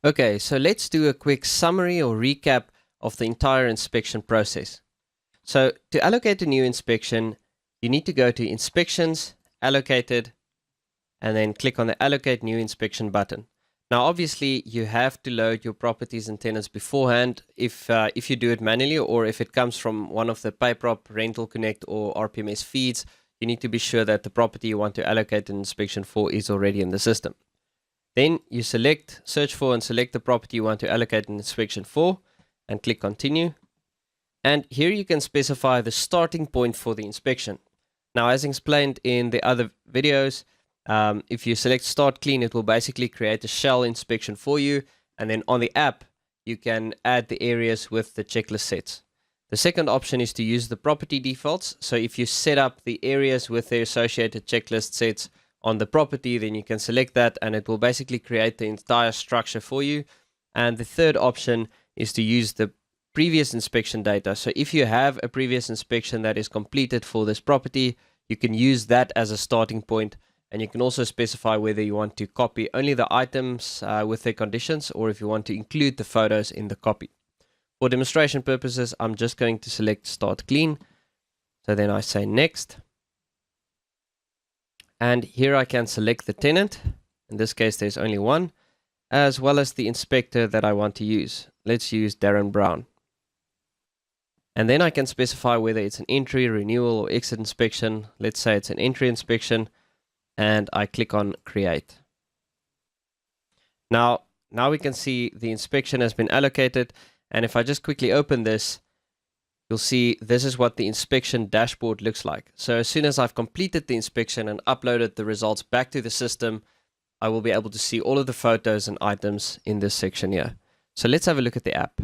Okay, so let's do a quick summary or recap of the entire inspection process. So to allocate a new inspection, you need to go to Inspections, Allocated, and then click on the Allocate New Inspection button. Now obviously you have to load your properties and tenants beforehand if you do it manually, or if it comes from one of the PayProp, Rental Connect or RPMS feeds, you need to be sure that the property you want to allocate an inspection for is already in the system. Then you search for and select the property you want to allocate an inspection for and click Continue. And here you can specify the starting point for the inspection. Now, as explained in the other videos, if you select Start Clean, it will basically create a shell inspection for you. And then on the app, you can add the areas with the checklist sets. The second option is to use the property defaults. So if you set up the areas with the associated checklist sets on the property, then you can select that and it will basically create the entire structure for you. And the third option is to use the previous inspection data. So if you have a previous inspection that is completed for this property, you can use that as a starting point, and you can also specify whether you want to copy only the items with their conditions or if you want to include the photos in the copy. For demonstration purposes, I'm just going to select Start Clean. So then I say Next. And here I can select the tenant. In this case, there's only one, as well as the inspector that I want to use. Let's use Darren Brown. And then I can specify whether it's an entry, renewal, or exit inspection. Let's say it's an entry inspection, and I click on Create. Now we can see the inspection has been allocated, and if I just quickly open this, you'll see this is what the inspection dashboard looks like. So as soon as I've completed the inspection and uploaded the results back to the system, I will be able to see all of the photos and items in this section here. So let's have a look at the app.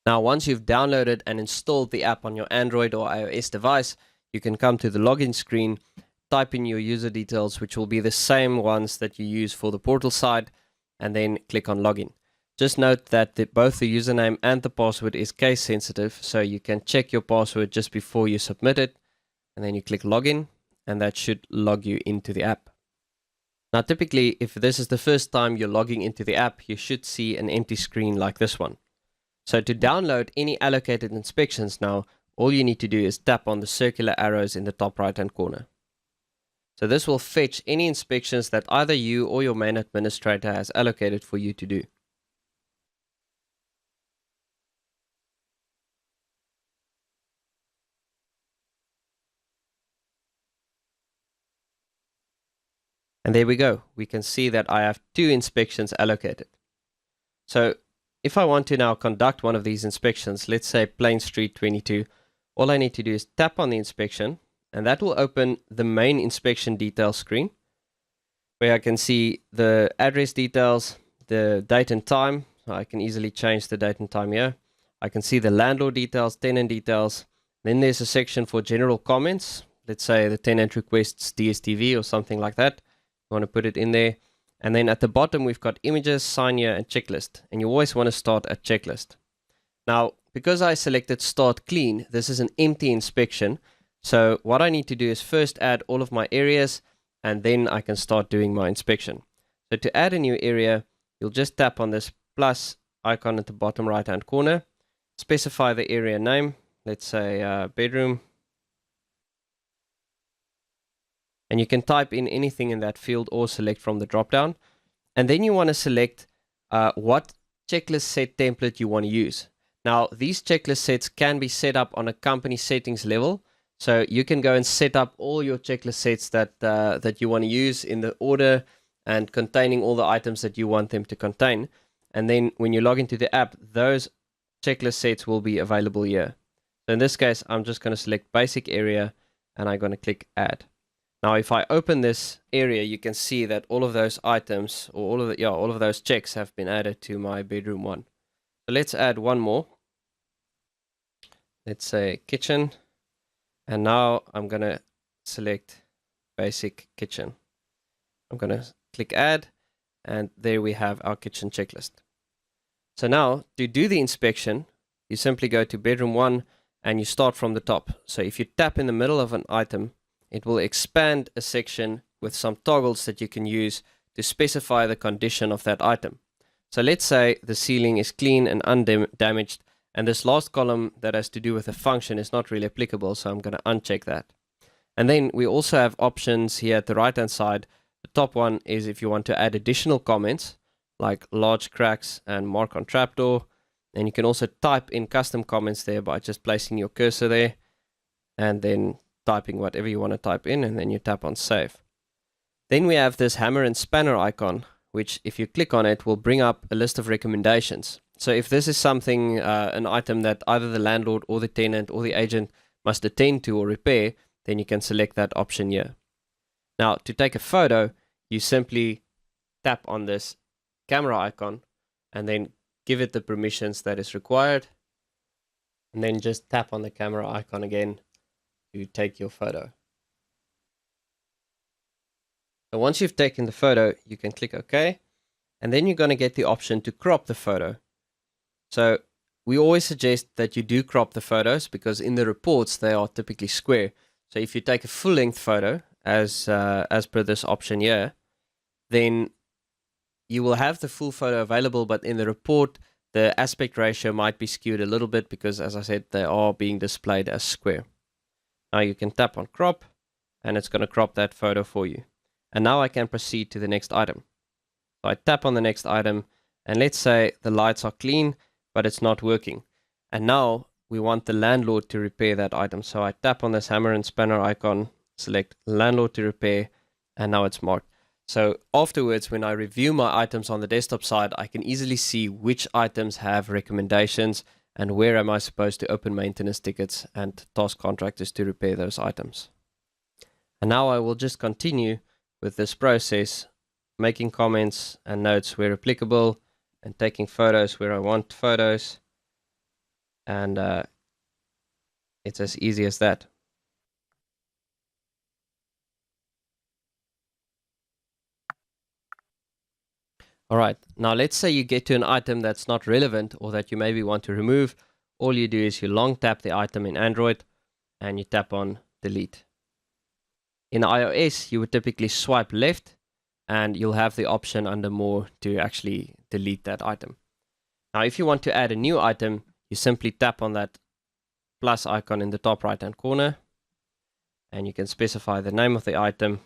Now, once you've downloaded and installed the app on your Android or iOS device, you can come to the login screen, type in your user details, which will be the same ones that you use for the portal side, and then click on Login. Just note that both the username and the password is case sensitive, so you can check your password just before you submit it, and then you click Login, and that should log you into the app. Now, typically, if this is the first time you're logging into the app, you should see an empty screen like this one. So to download any allocated inspections now, all you need to do is tap on the circular arrows in the top right hand corner. So this will fetch any inspections that either you or your main administrator has allocated for you to do. And there we go. We can see that I have 2 inspections allocated. So if I want to now conduct one of these inspections, let's say Plain Street 22, all I need to do is tap on the inspection, and that will open the main inspection details screen, where I can see the address details, the date and time. So I can easily change the date and time here. I can see the landlord details, tenant details. Then there's a section for general comments. Let's say the tenant requests DSTV or something like that. You want to put it in there. And then at the bottom, we've got images, sign here, and checklist. And you always want to start at checklist. Now, because I selected Start Clean, this is an empty inspection. So what I need to do is first add all of my areas, and then I can start doing my inspection. So to add a new area, you'll just tap on this plus icon at the bottom right-hand corner. Specify the area name. Let's say bedroom. And you can type in anything in that field or select from the drop-down. And then you want to select what checklist set template you want to use. Now, these checklist sets can be set up on a company settings level. So you can go and set up all your checklist sets that you want to use in the order and containing all the items that you want them to contain. And then when you log into the app, those checklist sets will be available here. So in this case, I'm just going to select basic area and I'm going to click add. Now, if I open this area, you can see that all of those items or all of those checks have been added to my bedroom 1. So let's add one more. Let's say kitchen. And now I'm going to select basic kitchen. I'm going to click add, and there we have our kitchen checklist. So now to do the inspection, you simply go to bedroom 1 and you start from the top. So if you tap in the middle of an item, it will expand a section with some toggles that you can use to specify the condition of that item. So let's say the ceiling is clean and undamaged, and this last column that has to do with the function is not really applicable, so I'm going to uncheck that. And then we also have options here at the right hand side. The top one is if you want to add additional comments like large cracks and mark on trapdoor. And you can also type in custom comments there by just placing your cursor there and then typing whatever you want to type in, and then you tap on save. Then we have this hammer and spanner icon, which if you click on it will bring up a list of recommendations. So if this is something, an item that either the landlord or the tenant or the agent must attend to or repair, then you can select that option here. Now to take a photo, you simply tap on this camera icon and then give it the permissions that is required, and then just tap on the camera icon again to take your photo. So once you've taken the photo, you can click OK, and then you're going to get the option to crop the photo. So we always suggest that you do crop the photos because in the reports they are typically square. So if you take a full-length photo, as per this option here, then you will have the full photo available, but in the report the aspect ratio might be skewed a little bit because, as I said, they are being displayed as square. Now you can tap on crop and it's going to crop that photo for you. And now I can proceed to the next item. So I tap on the next item, and let's say the lights are clean but it's not working, and now we want the landlord to repair that item. So I tap on this hammer and spanner icon, select landlord to repair, and now it's marked. So afterwards, when I review my items on the desktop side, I can easily see which items have recommendations and where am I supposed to open maintenance tickets and task contractors to repair those items. And now I will just continue with this process, making comments and notes where applicable and taking photos where I want photos. And it's as easy as that. Alright, now let's say you get to an item that's not relevant or that you maybe want to remove. All you do is you long tap the item in Android and you tap on delete. In iOS, you would typically swipe left and you'll have the option under more to actually delete that item. Now if you want to add a new item, you simply tap on that plus icon in the top right hand corner and you can specify the name of the item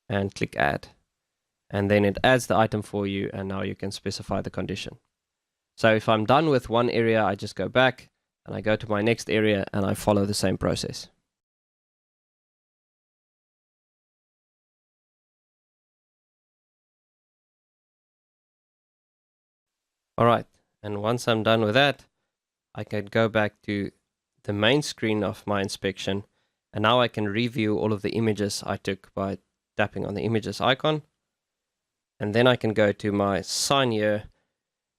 and click add, and then it adds the item for you, and now you can specify the condition. So if I'm done with one area, I just go back and I go to my next area and I follow the same process. Alright, and once I'm done with that, I can go back to the main screen of my inspection, and now I can review all of the images I took by tapping on the images icon. And then I can go to my sign here,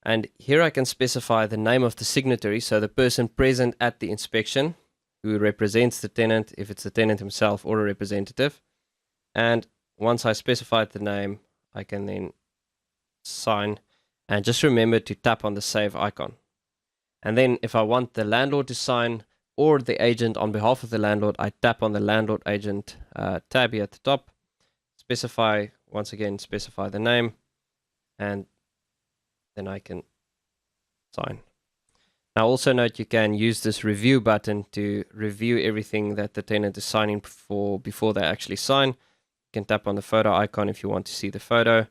and here I can specify the name of the signatory, so the person present at the inspection who represents the tenant, if it's the tenant himself or a representative. And once I specified the name, I can then sign, and just remember to tap on the save icon. And then if I want the landlord to sign or the agent on behalf of the landlord, I tap on the landlord agent tab here at the top, specify, once again, specify the name, and then I can sign. Now also note you can use this review button to review everything that the tenant is signing for before they actually sign. You can tap on the photo icon if you want to see the photo.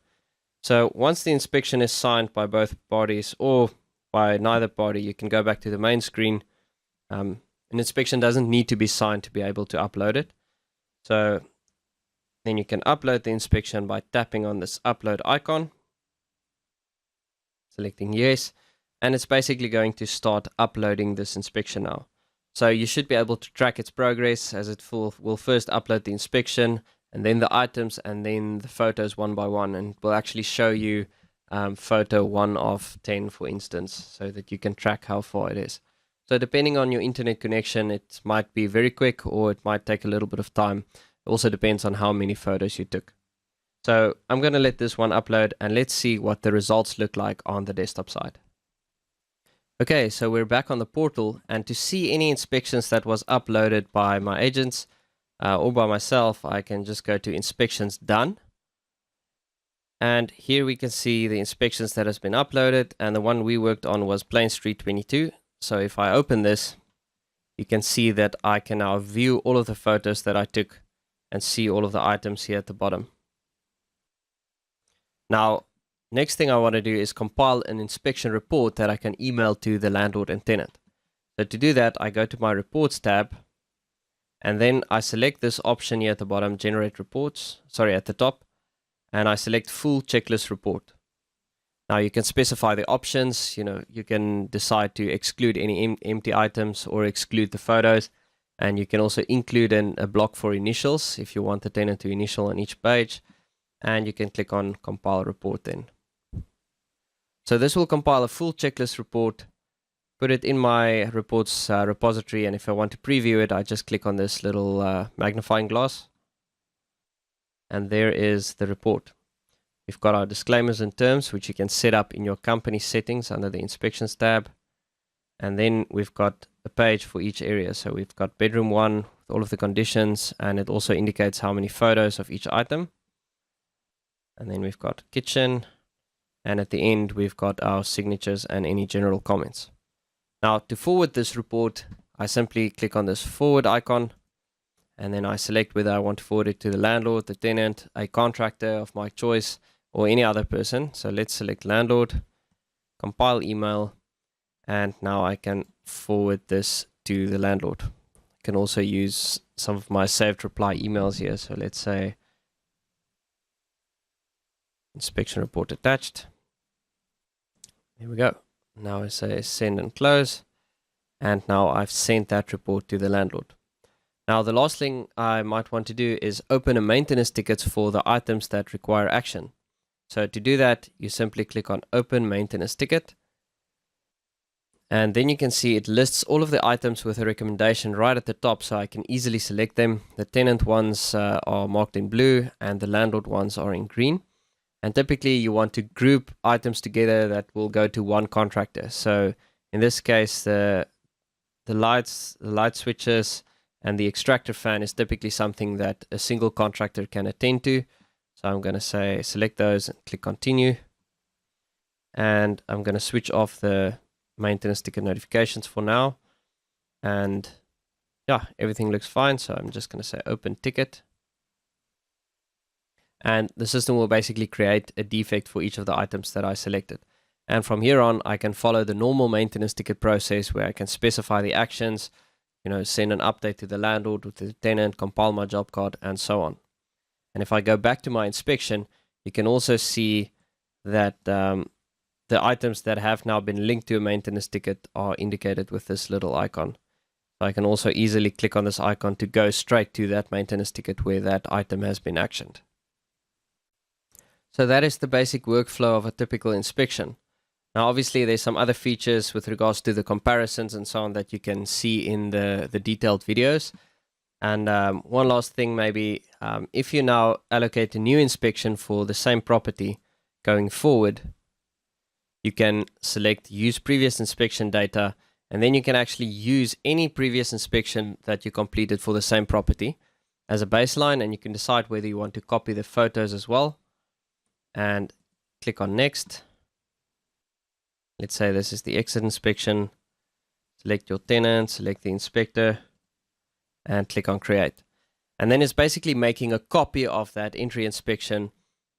So once the inspection is signed by both parties or by neither party, you can go back to the main screen. An inspection doesn't need to be signed to be able to upload it. So then you can upload the inspection by tapping on this upload icon, selecting yes, and it's basically going to start uploading this inspection now. So you should be able to track its progress as it will first upload the inspection and then the items and then the photos one by one, and will actually show you photo 1 of 10, for instance, so that you can track how far it is. So depending on your internet connection, it might be very quick or it might take a little bit of time. It also depends on how many photos you took. So I'm going to let this one upload and let's see what the results look like on the desktop side. Okay, so we're back on the portal, and to see any inspections that was uploaded by my agents or by myself, I can just go to inspections done. And here we can see the inspections that has been uploaded, and the one we worked on was Plain Street 22. So if I open this, you can see that I can now view all of the photos that I took and see all of the items here at the bottom. Now, next thing I want to do is compile an inspection report that I can email to the landlord and tenant. So to do that, I go to my reports tab, and then I select this option here at the bottom, generate reports, at the top, and I select full checklist report. Now you can specify the options, you can decide to exclude any empty items or exclude the photos, and you can also include a block for initials if you want the tenant to initial on each page, and you can click on compile report then. So this will compile a full checklist report, put it in my reports repository, and if I want to preview it, I just click on this little magnifying glass, and there is the report. We've got our disclaimers and terms, which you can set up in your company settings under the inspections tab. And then we've got a page for each area. So we've got bedroom 1 with all of the conditions, and it also indicates how many photos of each item. And then we've got kitchen, and at the end we've got our signatures and any general comments. Now to forward this report, I simply click on this forward icon, and then I select whether I want to forward it to the landlord, the tenant, a contractor of my choice, or any other person. So let's select landlord, compile email, and now I can forward this to the landlord. I can also use some of my saved reply emails here. So let's say inspection report attached. There we go. Now I say send and close, and now I've sent that report to the landlord. Now the last thing I might want to do is open a maintenance ticket for the items that require action. So to do that, you simply click on open maintenance ticket, and then you can see it lists all of the items with a recommendation right at the top, so I can easily select them. The tenant ones are marked in blue and the landlord ones are in green. And typically you want to group items together that will go to one contractor. So in this case, the light switches and the extractor fan is typically something that a single contractor can attend to. So I'm going to say select those and click continue. And I'm going to switch off the maintenance ticket notifications for now. And yeah, everything looks fine. So I'm just going to say open ticket. And the system will basically create a defect for each of the items that I selected. And from here on, I can follow the normal maintenance ticket process where I can specify the actions, send an update to the landlord, with the tenant, compile my job card, and so on. And if I go back to my inspection, you can also see that the items that have now been linked to a maintenance ticket are indicated with this little icon. So I can also easily click on this icon to go straight to that maintenance ticket where that item has been actioned. So that is the basic workflow of a typical inspection. Now obviously there's some other features with regards to the comparisons and so on that you can see in the detailed videos. And one last thing maybe, if you now allocate a new inspection for the same property going forward, you can select use previous inspection data, and then you can actually use any previous inspection that you completed for the same property as a baseline, and you can decide whether you want to copy the photos as well. And click on next. Let's say this is the exit inspection. Select your tenant, select the inspector, and click on create. And then it's basically making a copy of that entry inspection.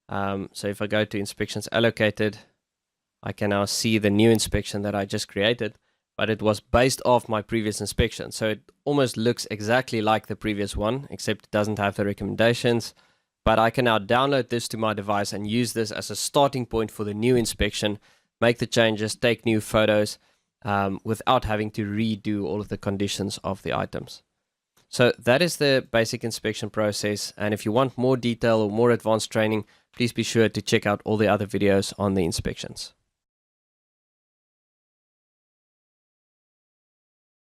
So if I go to inspections allocated, I can now see the new inspection that I just created, but it was based off my previous inspection. So it almost looks exactly like the previous one, except it doesn't have the recommendations. But I can now download this to my device and use this as a starting point for the new inspection, make the changes, take new photos, without having to redo all of the conditions of the items. So that is the basic inspection process. And if you want more detail or more advanced training, please be sure to check out all the other videos on the inspections.